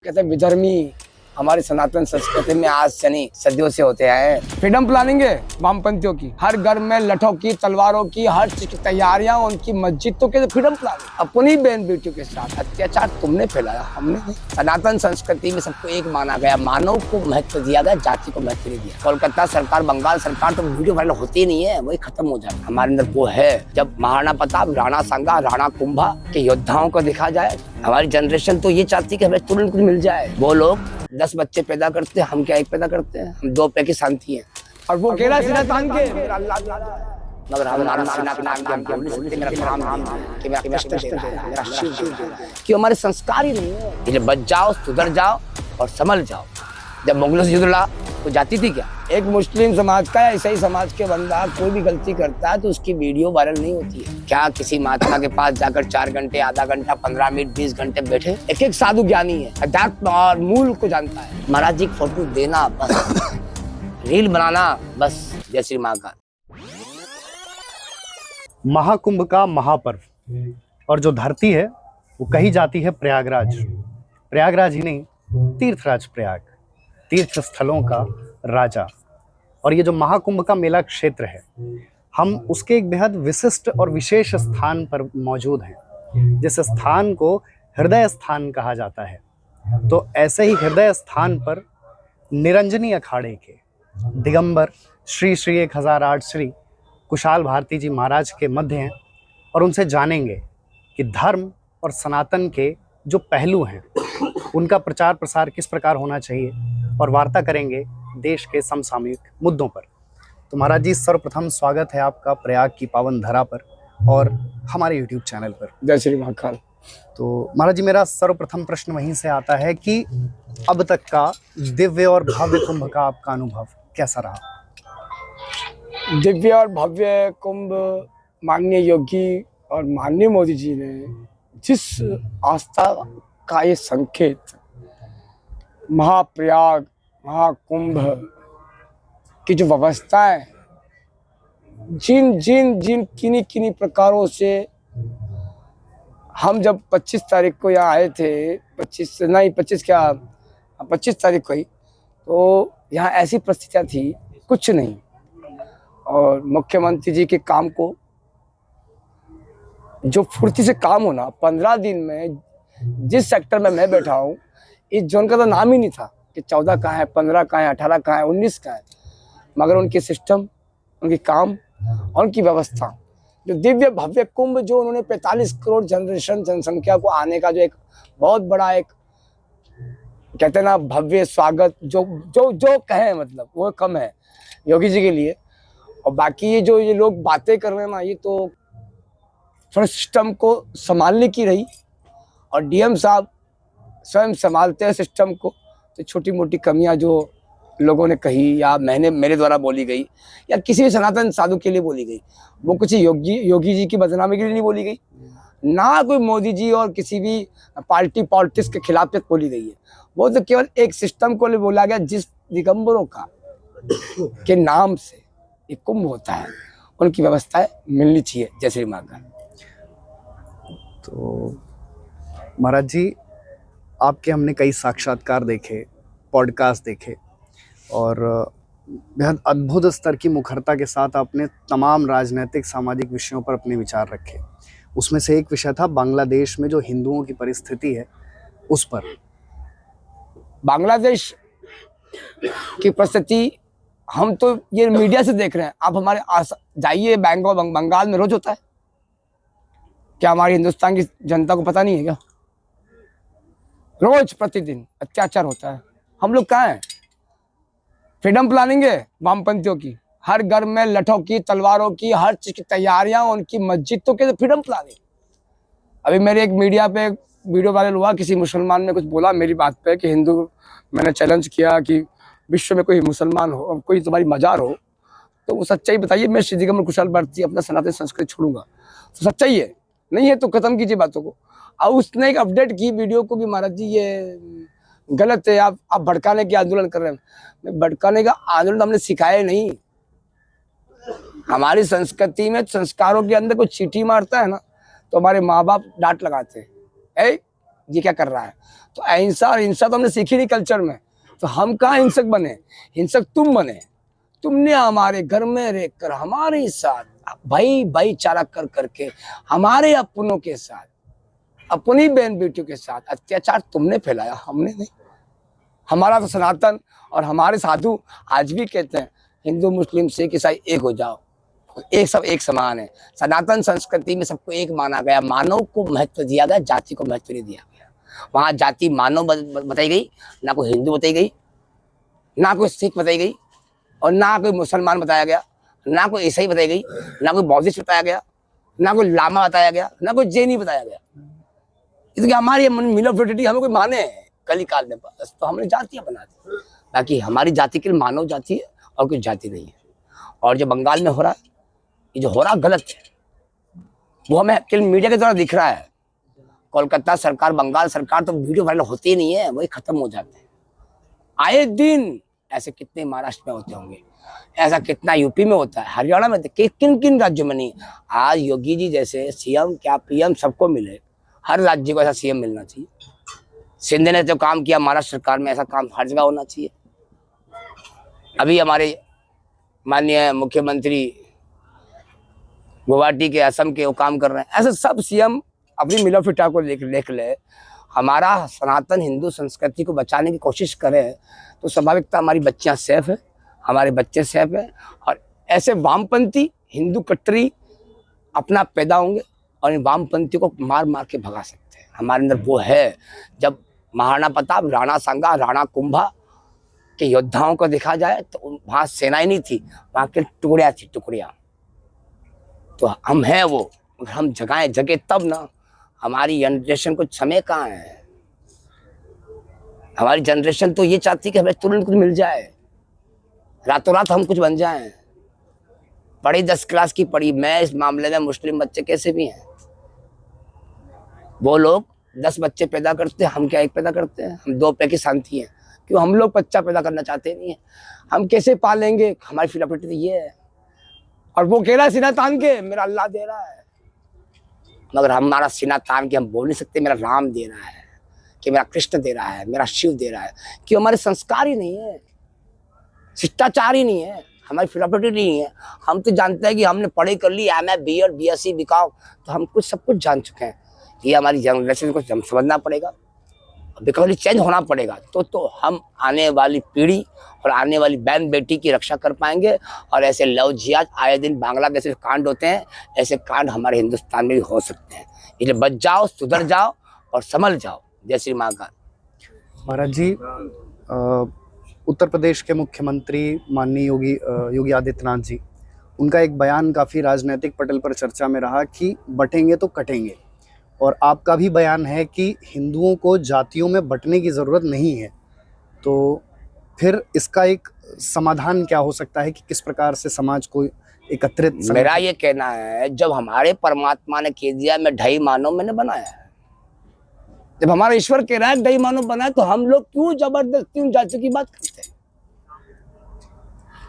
कहते हैं विधर्मी हमारी सनातन संस्कृति में आज से नहीं सदियों से होते हैं। फ्रीडम प्लानिंग है वामपंथियों की, हर घर में लठों की, तलवारों की, हर चीज की तैयारियां, उनकी मस्जिदों के फ्रीडम प्लानिंग। अपनी बहन बेटियों के साथ अत्याचार तुमने फैलाया, हमने नहीं। सनातन संस्कृति में सबको एक माना गया, मानव को महत्व दिया गया, जाति को महत्व नहीं दिया। कोलकाता सरकार, बंगाल सरकार तो वीडियो वायरल होती नहीं है, वही खत्म हो जाए। हमारे अंदर वो है, जब महाराणा प्रताप, राणा सांगा, राणा कुंभा के योद्धाओं को देखा जाए, हमारी जनरेशन तो ये चाहती है कि हमें तुरंत कुछ मिल जाए। वो लोग 10 बच्चे पैदा करते हैं, हम क्या एक पैदा करते हैं? हम 2 पे की शांति है। और वो केला सीना तान के मगर हमारा सीना तान के हम बोल सकते मेरा काम कि मैं कष्ट दे रहा है, मेरा शिव कि हमारे संस्कार ही नहीं है। ये बच जाओ, सुधर जाओ और संभल जाओ। जब मुगलों से युद्ध लड़ा तो जाती थी क्या? एक मुस्लिम समाज का या ईसाई समाज के बंदा कोई भी गलती करता है तो उसकी वीडियो वायरल नहीं होती है। क्या किसी महात्मा के पास जाकर 4 घंटे, आधा घंटा, 15 मिनट, 20 घंटे बैठे? एक एक साधु ज्ञानी है, अध्यात्म और मूल को जानता है। महाराज जी फोटो देना बस, रील बनाना बस। जय श्री महाकाल। महाकुंभ का महापर्व और जो धरती है वो कही जाती है प्रयागराज। प्रयागराज ही नहीं, तीर्थराज प्रयाग, तीर्थ स्थलों का राजा। और ये जो महाकुंभ का मेला क्षेत्र है, हम उसके एक बेहद विशिष्ट और विशेष स्थान पर मौजूद हैं, जिस स्थान को हृदय स्थान कहा जाता है। तो ऐसे ही हृदय स्थान पर निरंजनी अखाड़े के दिगंबर श्री श्री 1008 श्री कुशाल भारती जी महाराज के मध्य हैं और उनसे जानेंगे कि धर्म और सनातन के जो पहलू हैं उनका प्रचार प्रसार किस प्रकार होना चाहिए, और वार्ता करेंगे देश के समसामयिक मुद्दों पर। तो महाराज जी, सर्वप्रथम स्वागत है आपका प्रयाग की पावन धरा पर और हमारे YouTube चैनल पर। जय श्री महाकाल। तो महाराज जी, मेरा सर्वप्रथम प्रश्न वहीं से आता है कि अब तक का दिव्य और भव्य कुंभ का आपका अनुभव कैसा रहा? दिव्य और भव्य कुंभ, माननीय योगी और माननीय मोदी जी ने जिस आस्था का ये संकेत महाप्रयाग, महाकुंभ की जो व्यवस्था है, जिन किन्हीं प्रकारों से हम जब 25 तारीख को यहाँ आए थे, 25 तारीख को ही, तो यहाँ ऐसी परिस्थितियाँ थी, कुछ नहीं। और मुख्यमंत्री जी के काम को जो फुर्ती से काम होना, 15 दिन में जिस सेक्टर में मैं बैठा हूँ, इस जोन का तो नाम ही नहीं था कि 14 कहाँ है, 15 कहाँ है, 18 कहाँ है, 19 कहाँ है। मगर उनके सिस्टम, उनके काम और उनकी व्यवस्था, जो दिव्य भव्य कुंभ जो उन्होंने 45 करोड़ जनसंख्या को आने का जो एक बहुत बड़ा एक कहते हैं ना भव्य स्वागत, जो कहें मतलब वो कम है योगी जी के लिए। और बाकी ये लोग बातें कर रहे हैं ना, ये तो थोड़ा सिस्टम को संभालने की रही, और डीएम साहब स्वयं संभालते हैं सिस्टम को। तो छोटी मोटी कमियां जो लोगों ने कही या मेरे द्वारा बोली गई या किसी भी सनातन साधु के लिए बोली गई, वो कुछ योगी जी की बदनामी के लिए नहीं बोली गई, ना कोई मोदी जी और किसी भी पॉलिटिक्स के खिलाफ बोली गई है। वो तो केवल एक सिस्टम को बोला गया, जिस दिगंबरों का के नाम से एक कुंभ होता है, उनकी व्यवस्थाएं मिलनी चाहिए। जय श्री महाकाल। तो महाराज जी, आपके हमने कई साक्षात्कार देखे, पॉडकास्ट देखे, और बेहद अद्भुत स्तर की मुखरता के साथ आपने तमाम राजनीतिक सामाजिक विषयों पर अपने विचार रखे। उसमें से एक विषय था बांग्लादेश में जो हिंदुओं की परिस्थिति है उस पर। बांग्लादेश की परिस्थिति हम तो ये मीडिया से देख रहे हैं। आप हमारे जाइए बंगाल में रोज होता है क्या? हमारी हिंदुस्तान की जनता को पता नहीं है क्या? रोज प्रतिदिन अत्याचार होता है। हम लोग कहाँ हैं? फ्रीडम प्लानिंग है वामपंथियों की, हर घर में लठों की, तलवारों की, हर चीज की तैयारियां, उनकी मस्जिदों के फ्रीडम प्लानिंग। अभी मेरे एक मीडिया पे वीडियो वायरल हुआ, किसी मुसलमान ने कुछ बोला मेरी बात पे कि हिंदू, मैंने चैलेंज किया कि विश्व में कोई मुसलमान हो, कोई तुम्हारी मजार हो, तो वो सच्चाई बताइए। मैं श्री दिगंबर कुशाल भारती अपना सनातन संस्कृति छोड़ूंगा, तो सच्चाई है, नहीं है तो खत्म कीजिए बातों को। और उसने एक अपडेट की वीडियो को भी, महाराज जी ये गलत है, आप भड़काने के आंदोलन कर रहे हैं। भड़काने का आंदोलन हमने सिखाया नहीं। हमारी संस्कृति में संस्कारों के अंदर कोई चींटी मारता है ना, तो हमारे माँ बाप डांट लगाते हैं, ये क्या कर रहा है। तो अहिंसा और हिंसा तो हमने सीखी नहीं कल्चर में, तो हम कहाँ हिंसक बने, हिंसक तुम बने। तुमने हमारे घर में रहकर हमारे साथ भाईचारा कर करके हमारे अपनों के साथ, अपनी बहन बेटियों के साथ अत्याचार तुमने फैलाया, हमने नहीं। हमारा तो सनातन और हमारे साधु आज भी कहते हैं हिंदू मुस्लिम सिख ईसाई एक हो जाओ, एक सब एक समान है। सनातन संस्कृति में सबको एक माना गया, मानव को महत्व दिया गया, जाति को महत्व नहीं दिया गया। वहाँ जाति मानव बताई गई, ना कोई हिंदू बताई गई, ना कोई सिख बताई गई, और ना कोई मुसलमान बताया गया, ना कोई ईसाई बताई गई, ना कोई बौद्धिस्ट बताया गया, ना कोई लामा बताया गया, ना कोई जैनी बताया गया। इसलिए हमारी मिलोफिटिटी हमें कोई माने कली काल में, बस तो हमने जातियां बना दी। बाकी हमारी जाति के लिए मानव जाति है और कोई जाति नहीं है। और जो बंगाल में हो रहा है, ये जो हो रहा गलत है, वो हमें केवल मीडिया के द्वारा दिख रहा है। कोलकाता सरकार, बंगाल सरकार तो वीडियो वायरल होती ही नहीं है, वही खत्म हो जाते हैं। आए दिन ऐसे कितने महाराष्ट्र में होते होंगे, ऐसा कितना यूपी में होता है, हरियाणा में, किन किन राज्यों में नहीं। आज योगी जी जैसे सीएम, क्या पीएम सबको मिले, हर राज्य को ऐसा सीएम मिलना चाहिए। सिंधे ने जो काम किया महाराष्ट्र सरकार में, ऐसा काम हर जगह होना चाहिए। अभी हमारे माननीय मुख्यमंत्री गुवाहाटी के, असम के वो काम कर रहे हैं। ऐसे सब सीएम अपनी मिलोफिटा को लेख ले, हमारा सनातन हिंदू संस्कृति को बचाने की कोशिश करें, तो स्वाभाविकता हमारी बच्चियां सेफ है, हमारे बच्चे सेफ है। और ऐसे वामपंथी हिंदू कट्टरी अपना पैदा होंगे और इन वामपंथी को मार मार के भगा सकते हैं। हमारे अंदर वो है। जब महाराणा प्रताप, राणा सांगा, राणा कुंभा के योद्धाओं को देखा जाए तो वहाँ सेनाएं नहीं थी, वहाँ के टुकड़ियाँ थी, टुकड़ियाँ। तो हम हैं वो, अगर हम जगाएं जगे तब ना। हमारी जनरेशन को समय कहाँ है। हमारी जनरेशन तो ये चाहती कि हमें तुरंत कुछ मिल जाए, रातों रात हम कुछ बन जाएं। पढ़ी 10 क्लास की पढ़ी, मैं इस मामले में मुस्लिम बच्चे कैसे भी हैं, वो लोग 10 बच्चे पैदा करते हैं, हम क्या एक पैदा करते हैं। हम 2 पैर की शांति है, क्यों हम लोग बच्चा पैदा करना चाहते नहीं है। हम कैसे पालेंगे, हमारी फिलासफी तो ये है। और वो कह रहा है सीना तान के मेरा अल्लाह दे रहा है, मगर हमारा सीना तान के हम बोल नहीं सकते मेरा राम दे रहा है, कि मेरा कृष्ण दे रहा है, मेरा शिव दे रहा है। क्यों, हमारे संस्कार ही नहीं है, शिष्टाचार ही नहीं है, हमारी फिलासफी नहीं है। हम तो जानते हैं कि हमने पढ़ाई कर ली, MA BEd BSc BCom, तो हम कुछ सब कुछ जान चुके हैं। ये हमारी जनरेशन को समझना पड़ेगा, बिकॉज चेंज होना पड़ेगा, तो हम आने वाली पीढ़ी और आने वाली बहन बेटी की रक्षा कर पाएंगे। और ऐसे लव जिहाद आए दिन बांग्लादेश में कांड होते हैं, ऐसे कांड हमारे हिंदुस्तान में भी हो सकते हैं। इसलिए बच जाओ, सुधर जाओ और संभल जाओ। जय श्री महाकाल। महाराज जी, उत्तर प्रदेश के मुख्यमंत्री माननीय योगी आदित्यनाथ जी, उनका एक बयान काफ़ी राजनीतिक पटल पर चर्चा में रहा कि बटेंगे तो कटेंगे, और आपका भी बयान है कि हिंदुओं को जातियों में बंटने की ज़रूरत नहीं है। तो फिर इसका एक समाधान क्या हो सकता है कि किस प्रकार से समाज को एकत्रित? मेरा ये कहना है, जब हमारे परमात्मा ने कह दिया मैं ढाई मानव मैंने बनाया है, जब हमारा ईश्वर कह रहा है ढाई मानव बनाया, तो हम लोग क्यों जबरदस्ती उन जातियों की बात करते हैं।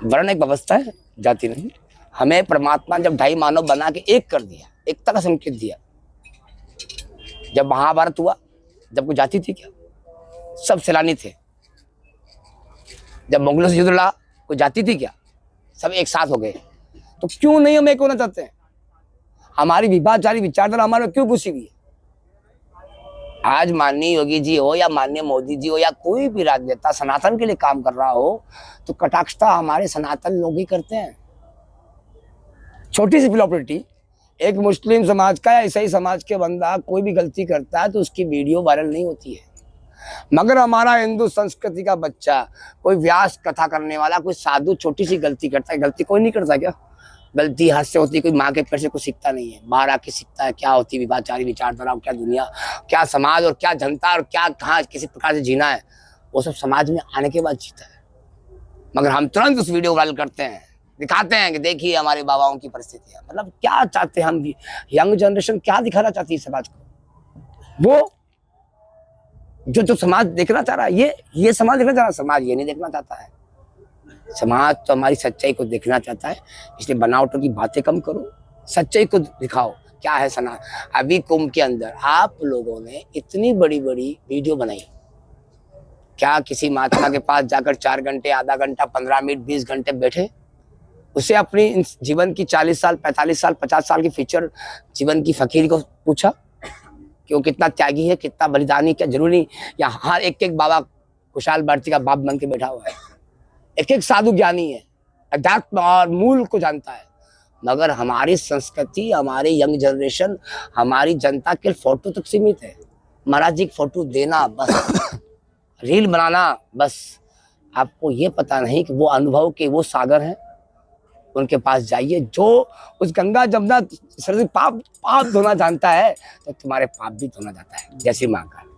वर्ण एक व्यवस्था है, जाति नहीं। हमें परमात्मा जब ढाई मानव बना के एक कर दिया, एकता का संकेत दिया। जब महाभारत हुआ, जब कोई जाति थी क्या, सब सैलानी थे। जब मुगलों से युद्ध लड़ा, कोई जाति थी क्या, सब एक साथ हो गए। तो क्यों नहीं हम एक होना चाहते हैं। हमारी विभाजनकारी विचारधारा हमारे क्यों घुसी हुई है। आज माननीय योगी जी हो या माननीय मोदी जी हो या कोई भी राजनेता सनातन के लिए काम कर रहा हो, तो कटाक्षता हमारे सनातन लोग ही करते हैं। छोटी सी फिलोसफी, एक मुस्लिम समाज का या ईसाई समाज के बंदा कोई भी गलती करता है तो उसकी वीडियो वायरल नहीं होती है, मगर हमारा हिंदू संस्कृति का बच्चा, कोई व्यास कथा करने वाला, कोई साधु छोटी सी गलती करता है। गलती कोई नहीं करता क्या, गलती हाथ से होती है। कोई माँ के पेट से कुछ सीखता नहीं है, बाहर आके सीखता है क्या होती विभाचारी विचारधारा, क्या दुनिया, क्या समाज और क्या जनता और क्या कहाँ किसी प्रकार से जीना है, वो सब समाज में आने के बाद जीता है। मगर हम तुरंत उस वीडियो वायरल करते हैं, दिखाते हैं कि देखिए हमारे बाबाओं की परिस्थितियां। मतलब क्या चाहते हैं हम, यंग जनरेशन क्या दिखाना चाहती है समाज को। वो जो समाज देखना चाह रहा है, ये समाज देखना चाह रहा है, समाज ये नहीं देखना चाहता है। समाज तो हमारी सच्चाई को देखना चाहता है। इसलिए बनावटों की बातें कम करो, सच्चाई को दिखाओ क्या है सना। अभी कुंभ के अंदर आप लोगों ने इतनी बड़ी बड़ी वीडियो बनाई, क्या किसी महात्मा के पास जाकर 4 घंटे, आधा घंटा, 15 मिनट, 20 घंटे बैठे, उसे अपनी जीवन की 40 साल, 45 साल, 50 साल की फ्यूचर जीवन की फकीरी को पूछा कि वो कितना त्यागी है, कितना बलिदानी, क्या जरूरी, या हर एक एक बाबा खुशहाल भारती का बाप बन के बैठा हुआ है, एक एक साधु ज्ञानी है, अध्यात्म और मूल को जानता है, मगर हमारी संस्कृति, हमारी यंग जनरेशन, हमारी जनता के फोटो तक सीमित है। महाराज जी फोटो देना बस, रील बनाना बस। आपको ये पता नहीं कि वो अनुभव के वो सागर हैं, उनके पास जाइए। जो उस गंगा जमुना सरस्वती पाप धोना जानता है, तो तुम्हारे पाप भी धोना जाता है। जैसे माँ का